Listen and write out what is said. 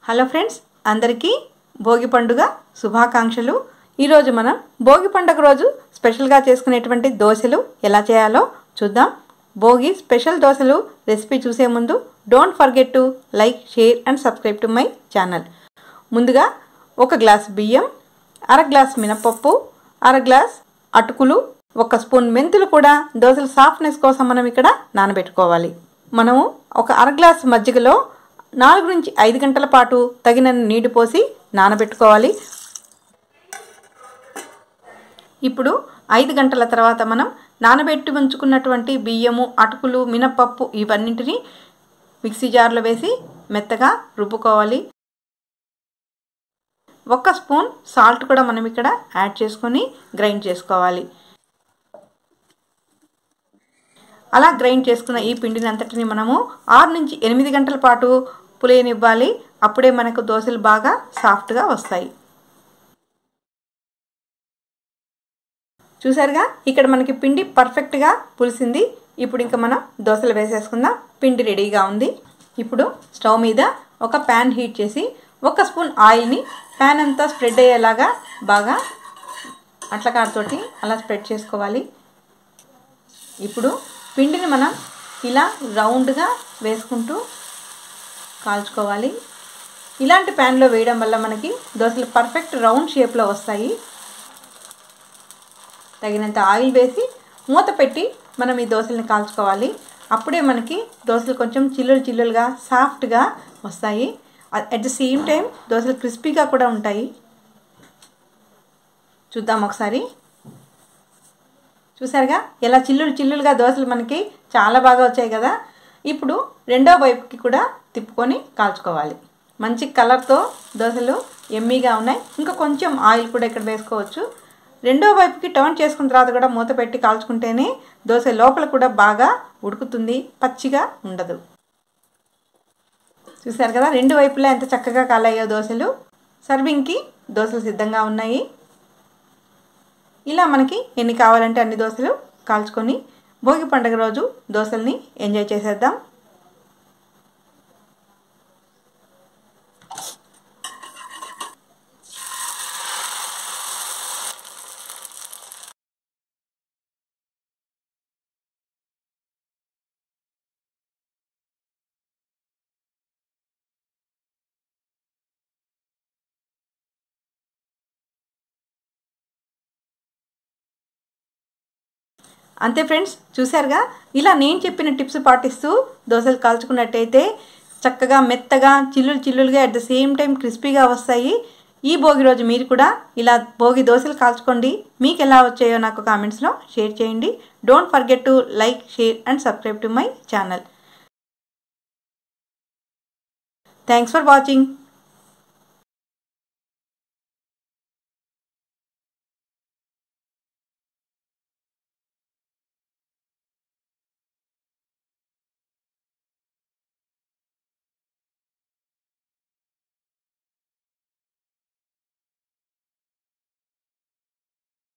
Hello friends, అందరికీ భోగి పండుగ శుభాకాంక్షలు. ఈరోజు మనం భోగి పండుగ రోజు స్పెషల్గా చేసుకునేటువంటి దోశలు ఎలా చేయాలో చూద్దాం. భోగి స్పెషల్ దోశలు రెసిపీ చూసే ముందు don't forget to like, share and subscribe to my channel. ముందుగా 1 గ్లాస్ బియ్యం, అర గ్లాస్ మినపప్పు, అర గ్లాస్ అటుకులు, 1 స్పూన్ మెంతులు కూడా దోశల సాఫ్ట్నెస్ కోసం మనం ఇక్కడ నానబెట్టుకోవాలి. మనము ఒక అర గ్లాస్ మజ్జిగలో 4 నుంచి 5 గంటల పాటు తగినన్ని నీళ్లు పోసి నానబెట్టుకోవాలి. ఇప్పుడు 5 గంటల తర్వాత మనం నానబెట్టి ఉంచుకున్నటువంటి బియ్యము, అటుకులు, మినపప్పు ఇవన్నింటినీ మిక్సీ జార్లో వేసి మెత్తగా రుబ్బుకోవాలి. 1 స్పూన్ సాల్ట్ కూడా మనం ఇక్కడ యాడ్ చేసుకొని గ్రైండ్ చేసుకోవాలి. అలా గ్రైండ్ చేసుకున్న ఈ పిండిని అంతటిని మనము 6 నుంచి 8 గంటల పాటు పులియనివ్వాలి. అప్పుడే మనకు దోశలు బాగా సాఫ్ట్గా వస్తాయి. చూసారుగా, ఇక్కడ మనకి పిండి పర్ఫెక్ట్గా పులిసింది. ఇప్పుడు ఇంకా మనం దోశలు వేసేసుకుందాం. పిండి రెడీగా ఉంది. ఇప్పుడు స్టవ్ మీద ఒక ప్యాన్ హీట్ చేసి 1 స్పూన్ ఆయిల్ని ప్యాన్ అంతా స్ప్రెడ్ అయ్యేలాగా బాగా అట్లకాడతోటి అలా స్ప్రెడ్ చేసుకోవాలి. ఇప్పుడు పిండిని మనం ఇలా రౌండ్గా వేసుకుంటూ కాల్చుకోవాలి. ఇలాంటి ప్యాన్లో వేయడం వల్ల మనకి దోశలు పర్ఫెక్ట్ రౌండ్ షేప్లో వస్తాయి. తగినంత ఆయిల్ వేసి మూత పెట్టి మనం ఈ దోశల్ని కాల్చుకోవాలి. అప్పుడే మనకి దోశలు కొంచెం చిల్లులుగా సాఫ్ట్గా వస్తాయి. అట్ ద సేమ్ టైం దోశలు క్రిస్పీగా కూడా ఉంటాయి. చూద్దాం ఒకసారి. చూసారుగా, ఎలా చిల్లులుగా దోశలు మనకి చాలా బాగా వచ్చాయి కదా. ఇప్పుడు రెండో వైపుకి కూడా తిప్పుకొని కాల్చుకోవాలి. మంచి కలర్తో దోశలు ఎమ్మీగా ఉన్నాయి. ఇంకా కొంచెం ఆయిల్ కూడా ఇక్కడ వేసుకోవచ్చు. రెండో వైపుకి టర్న్ చేసుకున్న తర్వాత కూడా మూత పెట్టి కాల్చుకుంటేనే దోశ లోపల కూడా బాగా ఉడుకుతుంది, పచ్చిగా ఉండదు. చూసారు కదా, రెండు వైపులా ఎంత చక్కగా కాలాయో దోశలు. సర్వింగ్కి దోశలు సిద్ధంగా ఉన్నాయి. ఇలా మనకి ఎన్ని కావాలంటే అన్ని దోశలు కాల్చుకొని భోగి పండుగ రోజు దోశల్ని ఎంజాయ్ చేసేద్దాం. అంతే ఫ్రెండ్స్, చూసారుగా, ఇలా నేను చెప్పిన టిప్స్ పాటిస్తూ దోశలు కాల్చుకున్నట్టయితే చక్కగా మెత్తగా చిల్లులుగా అట్ ద సేమ్ టైం క్రిస్పీగా వస్తాయి. ఈ భోగి రోజు మీరు కూడా ఇలా భోగి దోశలు కాల్చుకోండి. మీకు ఎలా వచ్చాయో నాకు కామెంట్స్లో షేర్ చేయండి. Don't forget to like, share and subscribe to my channel. Thanks for watching.